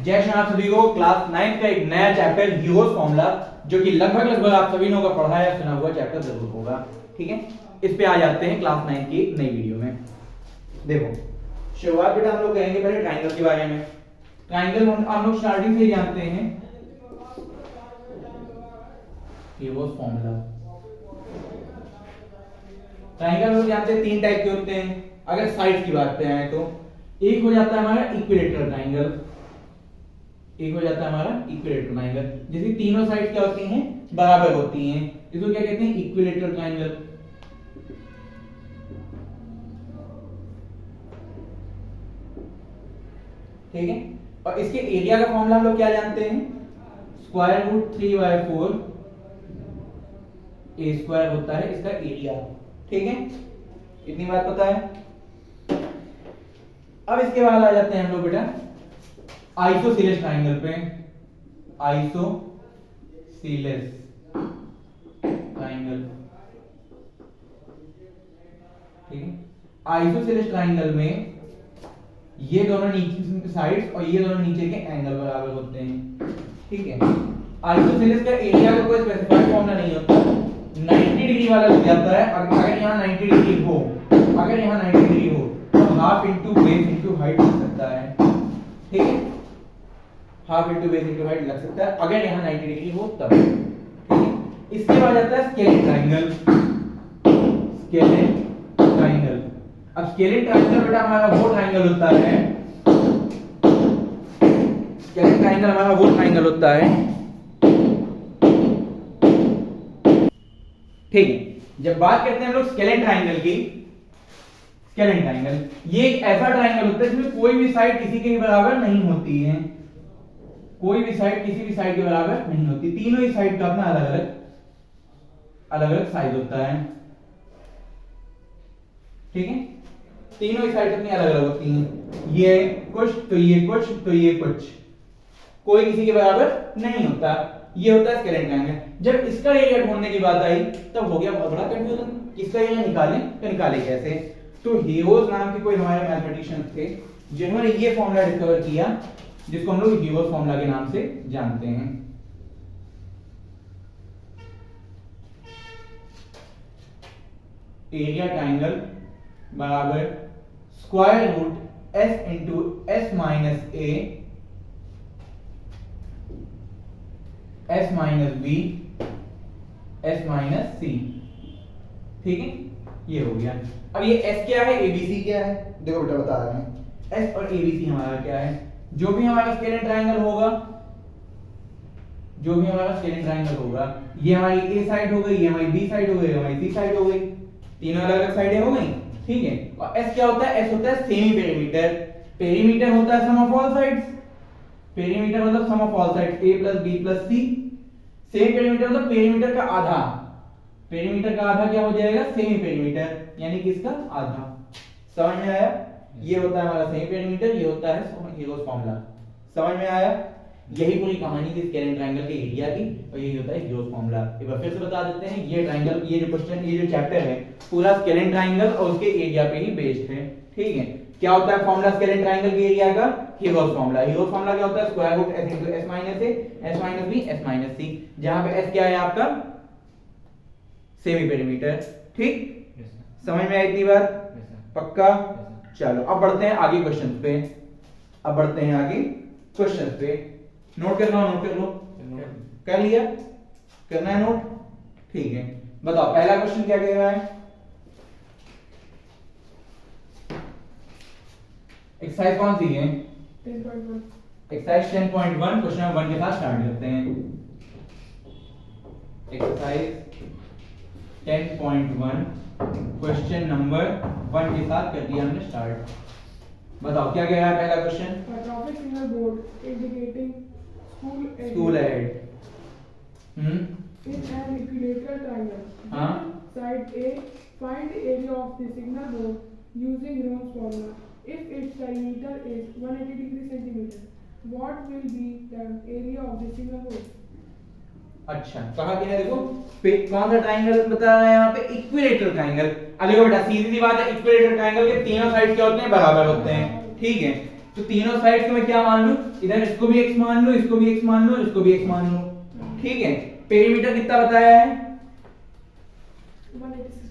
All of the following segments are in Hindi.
जय श्री राम सभी को। क्लास 9 का एक नया चैप्टर हीरोज फॉर्मूला, जो कि लगभग आप सभी लोगों का पढ़ा या सुना हुआ चैप्टर जरूर होगा। ठीक है, इस पे आ जाते हैं क्लास 9 की एक नई वीडियो में। देखो, शुरुआत बेटा हम लोग कहेंगे पहले ट्राइंगल के बारे में। ट्राइंगल हम लोग स्टार्टिंग से ही जानते हैं, हीरोज फॉर्मूला। ट्राइंगल हम लोग जानते हैं तीन टाइप के होते हैं। अगर साइड की बात पे आए तो एक हो जाता है हमारा इक्विलेटरल ट्राइंगल, एक हो जाता है हमारा इक्विलेटरल ट्राइंगल, जिसकी तीनों साइड क्या होती हैं, बराबर होती हैं। इसको क्या कहते हैं, इक्विलेटरल ट्राइंगल। ठीक है, और इसके एरिया का फॉर्मूला हम लोग क्या जानते हैं, स्क्वायर रूट 3/4 ए स्क्वायर होता है इसका एरिया। ठीक है, इतनी बात पता है। अब इसके बाद आ जाते हैं हम लोग बेटा आइसोसेलेस ट्राइंगल पे। आइसोसेलेस ट्राइंगल, ठीक है। आइसोसेलेस ट्राइंगल में ये दोनों नीचे के साइड्स और ये दोनों नीचे के एंगल बराबर होते हैं। ठीक है, आइसोसेलेस का एरिया का कोई स्पेसिफाइड फॉर्मूला नहीं होता, 90 डिग्री वाला लग जाता है। अगर यहाँ 90 डिग्री हो, अगर यहाँ 90 डिग्री हो तो half into base into height लग सकता है। ठीक है, half into base into height लग सकता है अगर यहाँ 90 डिग्री हो तब। ठीक है, इसके बाद आता है स्केलेन ट्राइंगल। स्केलेन ट्राइंगल, अब स्केलेन ट्राइंगल बेटा हमारा वो ट्राइंगल होता है, स्केलेन ट्राइंगल हमारा वो ट्राइंगल होता है। ठीक है, जब बात करते हैं हम लोग स्केलेन ट्राइंगल की, स्केलेन ट्राइंगल ये एक ऐसा ट्राइंगल होता है जिसमें कोई भी साइड किसी के बराबर नहीं होती है, कोई भी साइड किसी भी साइड के बराबर नहीं होती। तीनों ही साइड का अपना अलग अलग साइज होता है। ठीक है, तीनों ही साइड अपनी अलग अलग होती हैं। ये कुछ तो ये कुछ तो ये कुछ, कोई किसी के बराबर नहीं होता। ये होता है स्केलेन ट्राइंगल। जब इसका एरिया ढूंढने की बात आई तब हो गया बहुत बड़ा कंफ्यूजन, इसका एरिया निकालें तो निकालें कैसे। तो हीरोज नाम के कोई हमारे मैथमेटिशियंस थे जिन्होंने ये फॉर्मूला डिस्कवर किया, जिसको हम लोग हीरोज फॉर्मूला के नाम से जानते हैं। एरिया ट्राइंगल बराबर square root S into S minus A S minus B S minus C. ठीक है, ये हो गया। अब ये एस क्या है, एबीसी क्या है, देखो बेटा बता रहे हैं। एस और एबीसी हमारा क्या है, जो भी हमारा स्केलेन ट्राइंगल होगा, जो भी हमारा स्केलेन ट्राइंगल होगा, ये हमारी ए साइड हो गई, ये हमारी बी साइड हो गई, हमारी सी साइड हो गई, तीनों अलग अलग साइडें हो गई। ठीक है, और एस क्या होता है, एस होता है सेमी पेरीमीटर। पेरीमीटर होता है sum of all sides, perimeter मतलब sum of all sides A plus B plus C. Semi perimeter मतलब पेरीमीटर का आधा, पेरीमीटर का आधा क्या हो जाएगा, सेमी पेरीमीटर, यानी कि इसका आधा। समझ में आया, ये होता है हमारा सेमी पेरीमीटर, ये होता है हीरोज फॉर्मूला। समझ में आया, यही पूरी कहानी थी स्केलेन ट्राइंगल के एरिया की, और यही होता है हीरोज फॉर्मूला। एक बार फिर से बता देते हैं, ये ट्राइंगल, ये जो क्वेश्चन, ये जो चैप्टर है पूरा स्केलेन ट्राइंगल और उसके एरिया पे ही बेस्ड है। ठीक है, क्या होता है फॉर्मूला स्केलेन ट्राइंगल के एरिया का, हीरोज फॉर्मूला। हीरोज फॉर्मूला क्या होता है, square root S into S minus A S minus B S minus C, जहां पे एस क्या है आपका, सेमी पेरीमीटर। ठीक, समझ में आई इतनी बात, पक्का। चलो अब बढ़ते हैं आगे क्वेश्चन पे, अब बढ़ते हैं आगे क्वेश्चन पे। नोट कर लो, नोट कर लो, कर लिया, करना है नोट। ठीक है, बताओ पहला क्वेश्चन क्या कह रहा है। एक्सरसाइज कौन सी है, 10.1। एक्सरसाइज 10.1 क्वेश्चन नंबर 1 के साथ स्टार्ट करते हैं। एक्सरसाइज 10.1 क्वेश्चन नंबर 1 के साथ कर दिया हमने स्टार्ट। बताओ क्या कह रहा है पहला question, traffic signal board indicating school ahead in an equilateral triangle. हाँ, Side A, find the area of the signal board using Rom's formula. If its diameter is 180 degree centimeter, what will be the area of the signal board? अच्छा कहा गया है, देखो कौन सा ट्राइंगल बता रहा है यहाँ पे, इक्विलेटरल ट्राइंगल। अब देखो बेटा सीधी सी बात है, इक्विलेटरल ट्राइंगल के तीनों साइड क्या होते हैं, बराबर होते हैं। ठीक है, तो तीनों साइड्स को मैं क्या मान लूं, इधर इसको भी x मान लूं, इसको भी x मान लूं, इसको भी x मान लूं, ठीक है। पेरीमीटर कितना बताया है,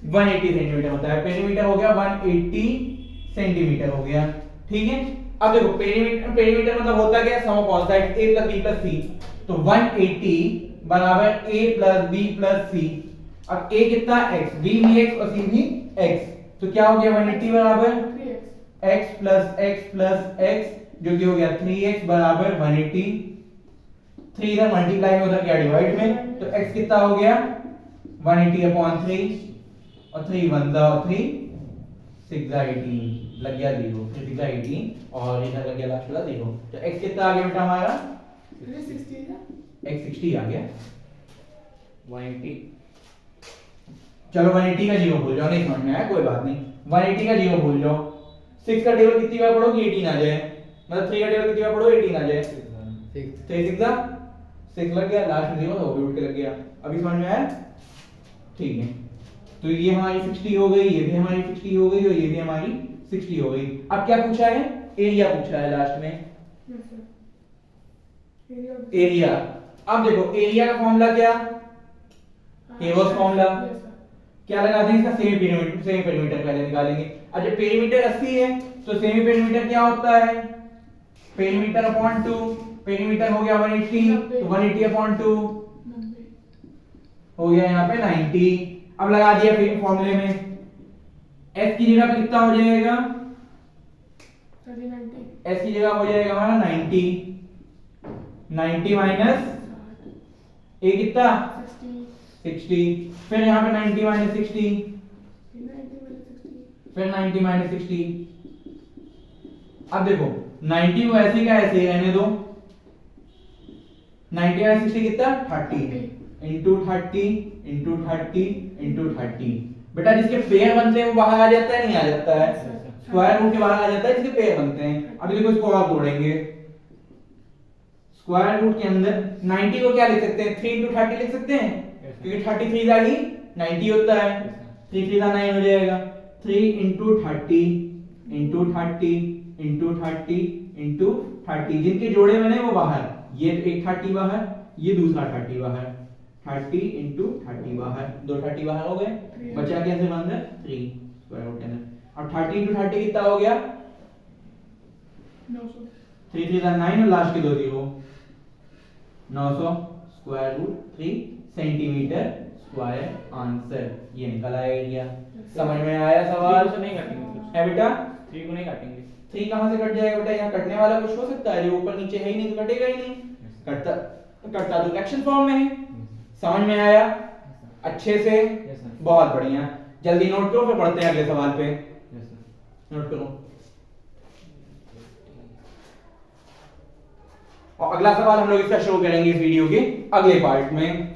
180 सेंटीमीटर होता है, पेरीमीटर हो गया 180 सेंटीमीटर हो गया, ठीक है। अब देखो पेरीमीटर मतलब होता क्या है, sum of all sides a + b + c, तो 180 बराबर a + b + c। अब a कितना x, b भी x और c भी x, तो क्या हो गया 180 बराबर 3x x + x + x जो कि हो गया 3x बराबर 180, 3 इधर मल्टीप्लाई में उधर क्या डिवाइड में, तो x कितना हो गया 180/3 और 3 1 3 6 18 लग गया 0, फिर 6 18 और इधर लग गया लास्ट वाला 0, तो x कितना आ गया बेटा हमारा 360 है x 60 आ गया 180 चलो 180 का 0 भूल जाओ, नहीं समझ में आया कोई बात नहीं, 180 का 0 भूल जाओ, 6 का टेबल कितनी बार पढ़ोगे 18 आ जाए, मतलब 3 का टेबल कितनी बार पढ़ोगे 18 आ जाए, 3 6 6 लग गया, लास्ट में 0 वो भी उठ के लग गया, अभी समझ में आया, ठीक है। तो ये हमारी 60 हो गई, ये भी हमारी 60 हो गई और ये भी हमारी 60 हो गई। अब क्या पूछा है, एरिया पूछा है लास्ट में, यस सर एरिया एरिया। अब देखो एरिया का फॉर्मूला क्या, हेरोस फॉर्मूला, यस सर क्या लगाते हैं इसका, सेमी पेरीमीटर पहले निकालेंगे। अब जब पेरीमीटर 80 है तो सेमी पेरीमीटर क्या होता है, पेरीमीटर अपॉन 2, पेरीमीटर हो गया 180, तो 180/2 90 हो गया यहाँ पे 90। अब लगा दिया फिर फॉर्मूले में, s की जगह पे कितना हो जाएगा, 30 s की जगह हो जाएगा हमारा 90, 90 माइनस a कितना 60 60, फिर यहाँ पे 90 माइनस 60, 90 फिर 90 माइनस 60। अब देखो 90 को ऐसे का ऐसे ही रहने दो, 90 माइनस 60 कितना 30 इंटू 30 इंटू 30 इंटू 30। बेटा जिसके पेयर बनते हैं वो बाहर आ जाता है, नहीं आ जाता है, स्क्वायर रूट के बाहर आ जाता है जिसके पेयर बनते हैं। अभी देखो इसको और तोड़ेंगे, स्क्वायर रूट के अंदर 90 को क्या लिख सकते हैं, 3 इंटू 30 लिख सकते हैं, क्योंकि 33 का ही 90 होता है, 3 3 9 हो जाएगा, 3 इंटू 30 इंटू 30 इंटू 30 इंटू 30, जिनके जोड़े बने वो बाहर, ये एक 30 बाहर, ये दूसरा 30 बाहर, 30 इंटू 30 बाहर, दो 30 बाहर हो गए, बचा क्या सिर्फ अंदर 3 स्क्वायर रूट के अंदर। अब 30 इंटू 30 कितना हो गया 900 3 3 9 और लास्ट के दो 0, 900 square root 3 centimetre square, answer ये निकल आया एरिया। समझ में आया सवाल, से नहीं काटेंगे है बेटा, 3 को नहीं काटेंगे, 3 कहां से कट जाएगा बेटा, यहाँ कटने वाला कुछ हो सकता है, जो ऊपर नीचे है ही नहीं तो कटेगा ही नहीं, कटता कटता तो एक्शन फॉर्म में है। समझ में आया अच्छे से, यस सर, बहुत बढ़िया, जल्दी नोट करो फिर पढ़ते हैं अगले सवाल पे, यस सर। नोट करो। और अगला सवाल हम लोग इसका शुरू करेंगे इस वीडियो के अगले पार्ट में।